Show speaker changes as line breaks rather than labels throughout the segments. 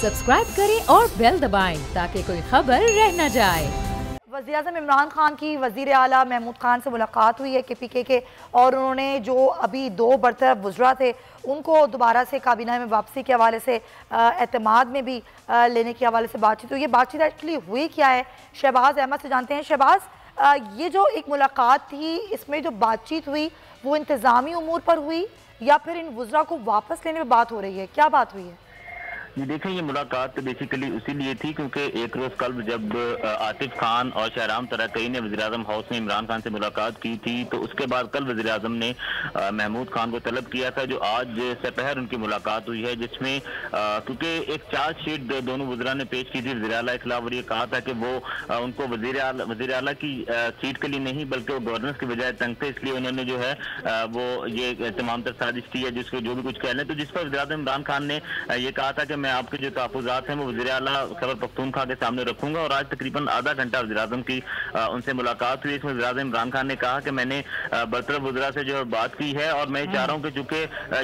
Subscribe करें और bell दबाएं ताकि कोई खबर रह न जाए।
वज़ीर-ए-आज़म इमरान खान की वज़ीर आला महमूद खान से मुलाकात हुई है KPK के, और उन्होंने जो अभी दो बरतरफ वज़रा थे उनको दोबारा से काबीना में वापसी के हवाले से एतमाद में भी लेने के हवाले से बातचीत हुई। ये बातचीत एक्चुअली हुई क्या है, शहबाज अहमद से जानते हैं। शहबाज, ये जो एक मुलाकात थी, इसमें जो बातचीत हुई वो इंतज़ामी उमूर पर हुई या फिर इन वज़रा को वापस लेने पर बात हो रही है, क्या बात हुई है?
ये देखें, ये मुलाकात तो बेसिकली उसी लिए थी क्योंकि एक रोज कल जब आतिफ खान और शहराम तरक़ई ने वज़ीर-ए-आज़म हाउस में इमरान खान से मुलाकात की थी, तो उसके बाद कल वज़ीर-ए-आज़म ने महमूद खान को तलब किया था, जो आज दोपहर उनकी मुलाकात हुई है, जिसमें क्योंकि एक चार्जशीट दोनों वज़रा ने पेश की थी वज़ीर आला के खिलाफ, और ये कहा था कि वो उनको वज़ीर आला की सीट के लिए नहीं बल्कि वो गवर्नेंस की बजाय तंग थे, इसलिए उन्होंने जो है वो ये तमाम तर साजिश की है, जिसको जो भी कुछ कह लें। तो जिस पर वज़ीर-ए-आज़म इमरान खान ने ये कहा था कि मैं आपके जो तहफ़्फ़ुज़ात हैं वो वज़ीर आला खैबर पख्तूनख्वा के सामने रखूंगा, और आज तकरीबन आधा घंटा वज़ीर-ए-आज़म की उनसे मुलाकात हुई। इसमें वज़ीर-ए-आज़म इमरान खान ने कहा कि मैंने बरतरफ वज़रा से जो है बात की है, और मैं चाह रहा हूँ कि चूंकि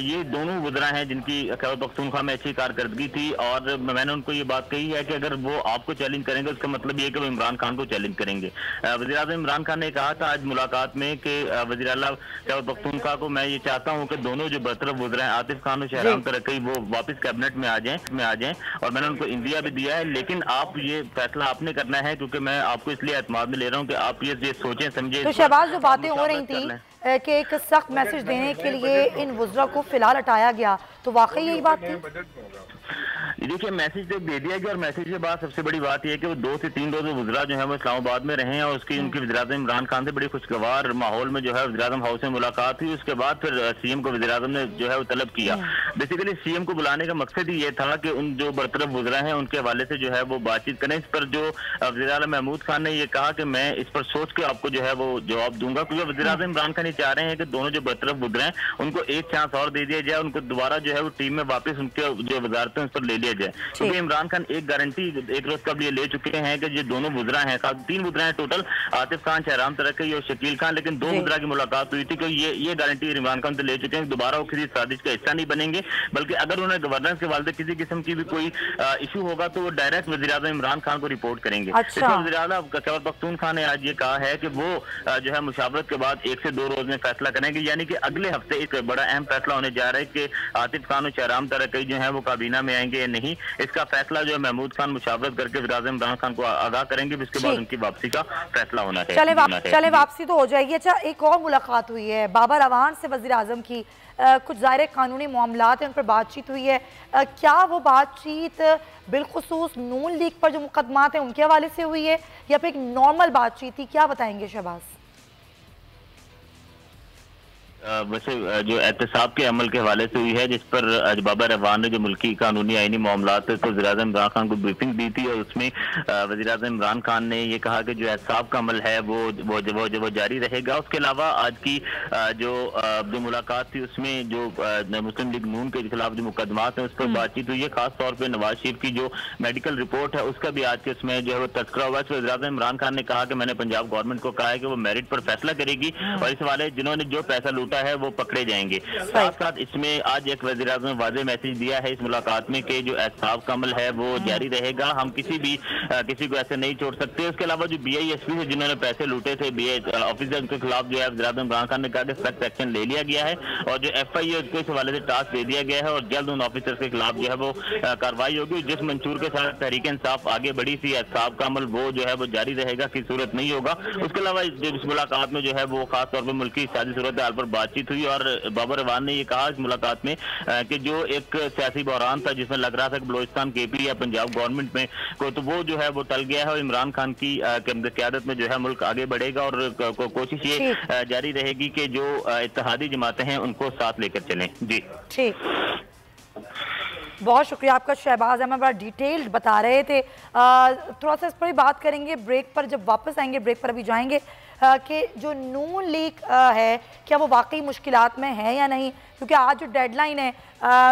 ये दोनों वज़रा हैं जिनकी खैबर पख्तूनख्वा में अच्छी कारकर्दगी थी, और मैंने उनको ये बात कही है कि अगर वो आपको चैलेंज करेंगे उसका मतलब ये कि वो इमरान खान को चैलेंज करेंगे। वज़ीर-ए-आज़म इमरान खान ने कहा था आज मुलाकात में कि वज़ीर आला खैबर पख्तूनख्वा को मैं ये चाहता हूँ कि दोनों जो बरतरफ वज़रा हैं आतिफ खान और शहराम तरक़ई वो वापस कैबिनेट में आ जाएं, और मैंने उनको इंडिया भी दिया है, लेकिन आप ये फैसला आपने करना है, क्योंकि मैं आपको इसलिए एतमाद में ले रहा हूँ कि आप ये सोचें समझें।
तो शहबाज, जो बातें हो रही थी कि एक सख्त मैसेज देने के लिए इन वज़रा को फिलहाल हटाया गया, तो वाकई यही बात थी?
देखिए, मैसेज तो दे दिया गया, और मैसेज के बाद सबसे बड़ी बात यह है कि वो 2 से 3 रोज वज़रा जो है वो इस्लामाबाद में रहे हैं, और उसकी उनकी वज़ीर-ए-आज़म इमरान खान से बड़ी खुशगवार माहौल में जो है वज़ीर-ए-आज़म हाउस में मुलाकात हुई। उसके बाद फिर CM को वज़ीर-ए-आज़म ने जो है वो तलब किया। बेसिकली CM को बुलाने का मकसद ही ये था कि उन जो बरतरफ वज़रा हैं उनके हवाले से जो है वो बातचीत करें। इस पर जो वज़ीर आला महमूद खान ने ये कहा कि मैं इस पर सोच के आपको जो है वो जवाब दूंगा, क्योंकि वज़ीर-ए-आज़म इमरान खान ये चाह रहे हैं कि दोनों जो बरतरफ वज़रा हैं उनको एक चांस और दे दिया जाए, उनको दोबारा जो है वो टीम में वापस उनके जो वज़ारतें उस पर ले लिया जाए। क्योंकि इमरान खान एक गारंटी एक रोज कबल ये ले चुके हैं कि जो दोनों वज़रा हैं, 3 वज़रा हैं टोटल, आतिफ खान, शहराम तरक़ई और शकील खान, लेकिन 2 वज़रा की मुलाकात हुई थी कि ये गारंटी इमरान खान से ले चुके हैं दोबारा वो किसी साजिश का हिस्सा नहीं बनेंगे, बल्कि अगर उन्हें गवर्नेंस के वाले किसी किस्म की भी कोई इशू होगा तो वो डायरेक्ट वज़ीर-ए-आज़म इमरान खान को रिपोर्ट करेंगे। वज़ीर आला खैबर पख्तूनख्वा ने आज ये कहा है कि वो जो है मुशावरत के बाद 1 से 2 रोज में फैसला करेंगे, यानी कि अगले हफ्ते एक बड़ा अहम फैसला होने जा रहा है कि आतिफ खान और शहराम तरक़ई जो है वो काबीना में आएंगे या नहीं। इसका फैसला जो है महमूद खान मुशावरत करके वज़ीर-ए-आज़म इमरान खान को आगाह करेंगे, उसके बाद उनकी वापसी का फैसला होना है।
चले वापसी तो हो जाएगी। अच्छा, एक और मुलाकात हुई है बाबर अवान से वज़ीर-ए-आज़म की, कुछ ज़ाहिर कानूनी मामलात हैं उन पर बातचीत हुई है। क्या वो बातचीत बिलखुसूस नून लीग पर जो मुकदमात हैं उनके हवाले से हुई है या फिर एक नॉर्मल बातचीत थी, क्या बताएंगे शहबाज?
वैसे जो एहतसाब के अमल के हवाले से हुई है, जिस पर आज बाबर अवान ने जो मुल्की कानूनी आईनी मामलात है तो वज़ीर-ए-आज़म इमरान खान को ब्रीफिंग दी थी, और उसमें वज़ीर-ए-आज़म इमरान खान ने ये कहा कि जो एहतसाब का अमल है वो जारी रहेगा। उसके अलावा आज की जो मुलाकात थी उसमें जो मुस्लिम लीग नून के खिलाफ जो मुकदमात हैं उस पर बातचीत हुई है, खासतौर पर नवाज शरीफ की जो मेडिकल रिपोर्ट है उसका भी आज के उसमें जो है वो तस्करा हुआ है। वज़ीर-ए-आज़म इमरान खान ने कहा कि मैंने पंजाब गवर्नमेंट को कहा है कि वो मेरिट पर फैसला करेगी, और इस वाले जिन्होंने जो पैसा लूटा है वो पकड़े जाएंगे। साथ साथ इसमें आज एक वज़ीर-ए-आज़म ने वाज़ेह मैसेज दिया है इस मुलाकात में कि जो एहतसाब का अमल है वो जारी रहेगा, हम किसी को ऐसे नहीं छोड़ सकते। उसके अलावा जो BISP से जिन्होंने पैसे लूटे थे ऑफिसर के खिलाफ जो है वज़ीर-ए-आज़म इमरान खान ने कहा कि सख्त एक्शन ले लिया गया है, और जो FIA उसको इस हवाले से टास्क दे दिया गया है, और जल्द उन ऑफिसर के खिलाफ जो है वो कार्रवाई होगी। जिस मंशूर के साथ तहरीक इंसाफ आगे बढ़ी थी, एहतसाब का अमल वो जो है वो जारी रहेगा, की सूरत नहीं होगा। उसके अलावा इस मुलाकात में जो है वो खासतौर पर मुल्की साजी सूरत हाल पर बातचीत हुई, और बाबर अवान ने ये कहा इस मुलाकात में कि जो एक सियासी बहरान था जिसमें लग रहा था कि बलोचिस्तान KP या पंजाब गवर्नमेंट में को, तो वो जो है वो टल गया है, और इमरान खान की क़यादत में जो है मुल्क आगे बढ़ेगा, और कोशिश ये जारी रहेगी कि जो इत्तेहादी जमातें हैं उनको साथ लेकर चलें। जी
ठीक, बहुत शुक्रिया आपका शहबाज अहमद, बड़ा डिटेल्ड बता रहे थे। थोड़ा सा इस पर भी बात करेंगे ब्रेक पर, जब वापस आएंगे ब्रेक पर अभी जाएंगे कि जो नून लीग है क्या वो वाकई मुश्किलात में है या नहीं, क्योंकि आज जो डेडलाइन है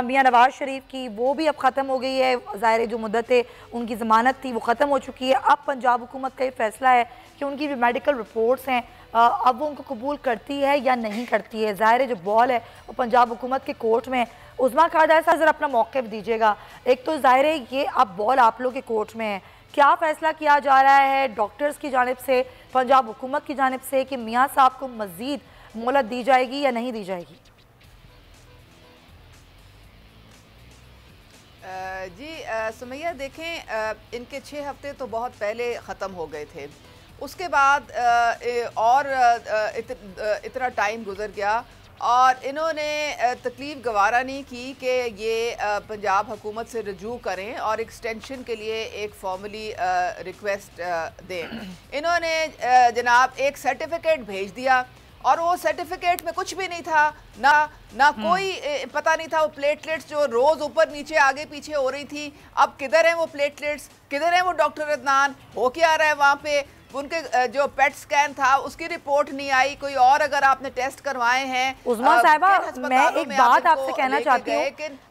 मियां नवाज शरीफ की वो भी अब ख़त्म हो गई है। ज़ाहिर जो मुद्दत है उनकी ज़मानत थी वो ख़त्म हो चुकी है। अब पंजाब हुकूमत का ये फैसला है कि उनकी जो मेडिकल रिपोर्ट्स हैं अब वो उनको कबूल करती है या नहीं करती है। ज़ाहिर जो बॉल है वो पंजाब हुकूमत के कोर्ट में। उस्मा कायदा साहब ज़रा अपना मौक़िफ़ दीजिएगा। एक तो ज़ाहिर है ये अब बॉल आप लोग के कोर्ट में है, क्या फ़ैसला किया जा रहा है डॉक्टर्स की जानिब से, पंजाब हुकूमत की जानिब से कि मियाँ साहब को मज़ीद मोहलत दी जाएगी या नहीं दी जाएगी?
जी सुमैया देखें, इनके 6 हफ्ते तो बहुत पहले ख़त्म हो गए थे। उसके बाद और इतना टाइम गुजर गया और इन्होंने तकलीफ़ गवारा नहीं की कि ये पंजाब हुकूमत से रजू करें और एक्सटेंशन के लिए एक फॉर्मली रिक्वेस्ट दें। इन्होंने जनाब एक सर्टिफिकेट भेज दिया और वो सर्टिफिकेट में कुछ भी नहीं था, ना कोई पता नहीं था। वो प्लेटलेट्स जो रोज़ ऊपर नीचे आगे पीछे हो रही थी, अब किधर हैं वो प्लेटलेट्स, किधर है वो डॉक्टर अदनान, हो क्या रहा है वहाँ पे। उनके जो पेट स्कैन था उसकी रिपोर्ट नहीं आई, कोई और अगर आपने टेस्ट करवाए हैं।
उस्मा साहिबा मैं एक बात आपसे कहना चाहती हूँ,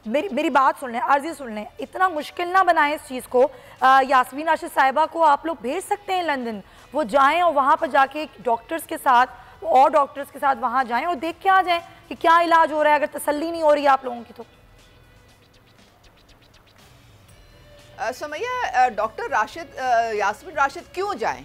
मेरी बात सुन लें, अर्जी सुन लें, इतना मुश्किल ना बनाएं इस चीज़ को। यास्मीन राशिद साहिबा को आप लोग भेज सकते हैं लंदन, वो जाएं और वहाँ पर जाके डॉक्टर्स के साथ और डॉक्टर्स के साथ वहाँ जाएं और देख के आ जाएं कि क्या इलाज हो रहा है, अगर तसल्ली नहीं हो रही है आप लोगों की तो।
सुमैया डॉक्टर राशिद यास्मीन राशिद क्यों जाएं?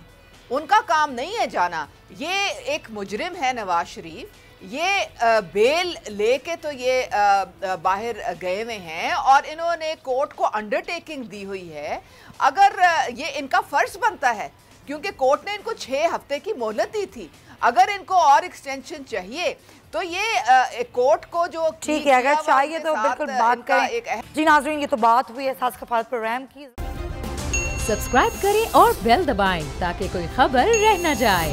उनका काम नहीं है जाना। ये एक मुजरिम है नवाज शरीफ, ये बेल लेके तो ये बाहर गए हुए हैं और इन्होंने कोर्ट को अंडरटेकिंग दी हुई है। अगर ये इनका फ़र्ज बनता है क्योंकि कोर्ट ने इनको 6 हफ्ते की मोहलत दी थी, अगर इनको और एक्सटेंशन चाहिए तो ये कोर्ट को जो
ठीक है, अगर चाहिए तो बिल्कुल बात करें। जी नाज़रीन, ये तो बात हुई एहसास कफालत प्रोग्राम की।
सब्सक्राइब करें और बेल दबाएं ताकि कोई खबर रह न जाए।